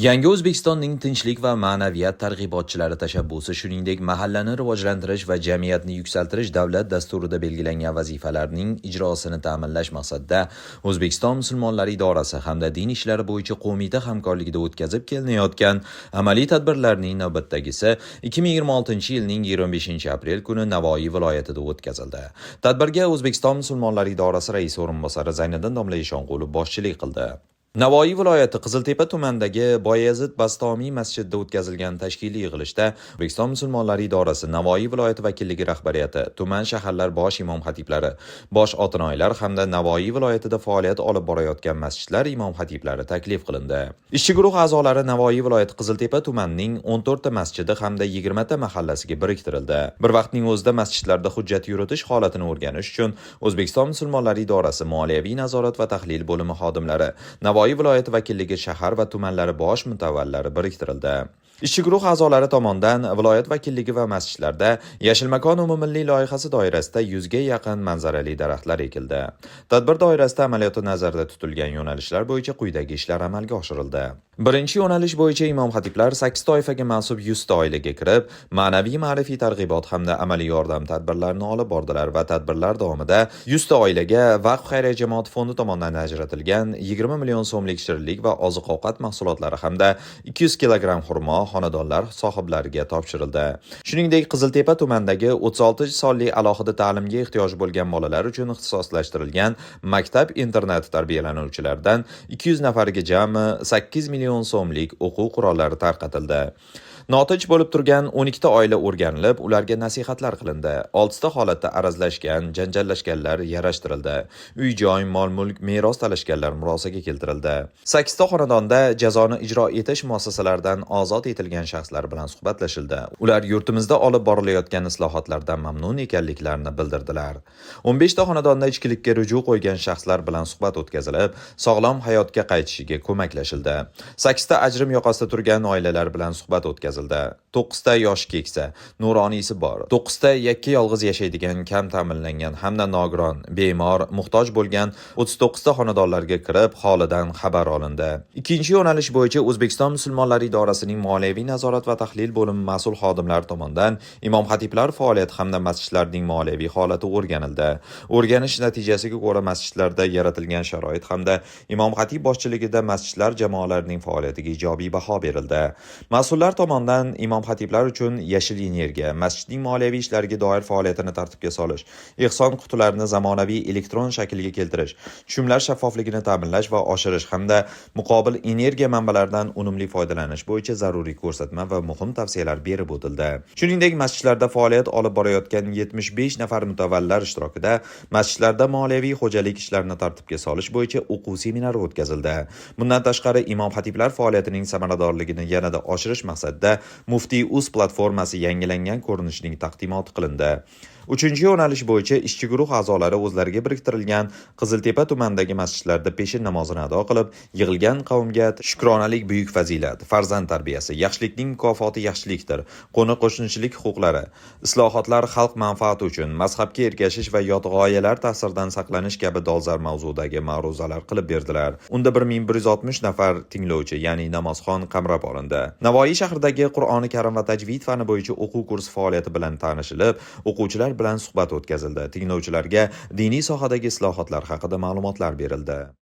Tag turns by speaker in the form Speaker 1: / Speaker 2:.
Speaker 1: Yangi O'zbekistonning tinchlik va ma'naviyat targ'ibotchilari tashabbusi, shuningdek, mahallani rivojlantirish va jamiyatni yuksaltirish davlat dasturida belgilangan vazifalarning ijrosini ta'minlash maqsadida O'zbekiston musulmonlari idorasi hamda din ishlari bo'yicha qo'mita hamkorligida o'tkazib kelinayotgan amaliy tadbirlarning navbatdagisi 2026-yilning 25-aprel kuni Navoiy viloyatida o'tkazildi. Tadbirga O'zbekiston musulmonlari idorasi raisi o'rinbosari Zayniddin domla Eshonqulov boshchilik qildi. Navoiy viloyati Qiziltepa tumanidagi Boyazid Bastomiy masjidida o'tkazilgan tashkiliy yig'ilishda O'zbekiston musulmonlari idorasi Navoiy viloyati vakilligi rahbariyati, tuman shaharlar bosh imom xatiblari, bosh otinoylar hamda Navoiy viloyatida faoliyat olib borayotgan masjidlar imom xatiblari taklif qilindi. Ishchi guruh a'zolari Navoiy viloyati Qiziltepa tumanining 14 ta masjidi hamda 20 ta mahallasiga biriktirildi. Bir vaqtning o'zida masjidlarda hujjat yuritish holatini o'rganish uchun O'zbekiston musulmonlari idorasi moliyaviy nazorat va tahlil bo'limi xodimlari Navoiy viloyati vakilligi shahar va tumanlari bosh mutavallalari biriktirildi. Ishchi guruh a'zolari tomonidan viloyat vakilligi va masjidlarda Yashil makon umummilliy loyihasi doirasida 100 ga yaqin manzarali daraxtlar ekildi. Tadbir doirasida amaliyotda nazarda tutilgan yo'nalishlar bo'yicha quyidagi ishlar amalga oshirildi. Birinchi yo'nalish bo'yicha imom xatiblar 8 toifaga mansub 100 ta oilaga kirib, ma'naviy ma'rifiy targ'ibot hamda amaliy yordam tadbirlarini olib bordilar va tadbirlar davomida 100 ta oilaga Vaqf xayriya jamoat fondi tomonidan ajratilgan 20 million so'mlik shirinlik va oziq-ovqat mahsulotlari hamda 200 kilogramm xurmo xonadonlar sohiblariga topshirildi. Shuningdek, Qiziltepa tumanidagi 36 sonli alohida ta'limga ehtiyoj bo'lgan bolalar uchun ixtisoslashtirilgan maktab-internat tarbiyalanuvchilaridan 200 nafariga jami 8 million so'mlik o'quv qurollari tarqatildi. Notinch bo'lib turgan 12 ta oila o'rganilib, ularga nasihatlar qilindi. 6 ta holatda arazlashgan, janjallashganlar yarashtirildi. Uy-joy, mol-mulk, meros talashganlar murosaga keltirildi. 8 ta xonadonda jazoni ijro etish muassasalaridan ozod etilgan shaxslar bilan suhbatlashildi. Ular yurtimizda olib borilayotgan islohotlardan mamnun ekanliklarini bildirdilar. 15 ta xonadonda ichkilikka ruju qo'ygan shaxslar bilan suhbat o'tkazilib, sog'lom hayotga qaytishiga ko'maklashildi. 8 ta ajrim yoqasida turgan oilalar bilan suhbat o'tkazildi. 9 ta yosh keksa, nuroniysi bor. 9 ta yakka yolg'iz yashaydigan, kam ta'minlangan hamda nogiron, bemor, muhtoj bo'lgan 39 ta xonadonlarga kirib, holidan xabar olindi. Ikkinchi yo'nalish bo'yicha O'zbekiston musulmonlari idorasining moliyaviy nazorat va tahlil bo'limi mas'ul xodimlari tomonidan imom xatiblar faoliyati hamda masjidlarning moliyaviy holati o'rganildi. O'rganish natijasiga ko'ra masjidlarda yaratilgan sharoit hamda imom xatib boshchiligida masjidlar jamoalarining faoliyatiga ijobiy baho berildi. Mas'ullar tomonidan imom xatiblar uchun yashil energiya, masjidning moliyaviy ishlariga doir faoliyatini tartibga solish, ehson qutilarini zamonaviy elektron shaklga keltirish, tushumlar shaffofligini ta'minlash va oshirish hamda muqobil energiya manbalaridan unumli foydalanish bo'yicha zaruriy ko'rsatma va muhim tavsiyalar berib o'tildi. Shuningdek, masjidlarda faoliyat olib borayotgan 75 nafar mutavallilar ishtirokida masjidlarda moliyaviy xo'jalik ishlarini tartibga solish bo'yicha o'quv seminari o'tkazildi. Bundan tashqari, imom xatiblar faoliyatining samaradorligini yanada oshirish maqsadida Muftiy Uz platformasi yangilangan ko'rinishning taqdimoti qilindi. Uchinchi yo'nalish bo'yicha ishchi guruh a'zolari o'zlariga biriktirilgan Qiziltepa tumanidagi masjidlarda peshin namozini ado qilib, yig'ilgan qavmga shukronalik buyuk fazilat, farzand tarbiyasi, yaxshilikning mukofoti yaxshilikdir, qo'ni-qo'shnichilik huquqlari, islohotlar xalq manfaati uchun, mazhabga ergashish va yot g'oyalar ta'siridan saqlanish kabi dolzarb mavzudagi ma'ruzalar qilib berdilar. Unda 1160 nafar tinglovchi, ya'ni namozxon qamrab olindi. Navoiy shahridagi Qur'oni Karim va tajvid fani bo'yicha o'quv kursi faoliyati bilan tanishilib, o'quvchilar bilan suhbat o'tkazildi. Tinglovchilarga diniy sohadagi islohotlar haqida ma'lumotlar berildi.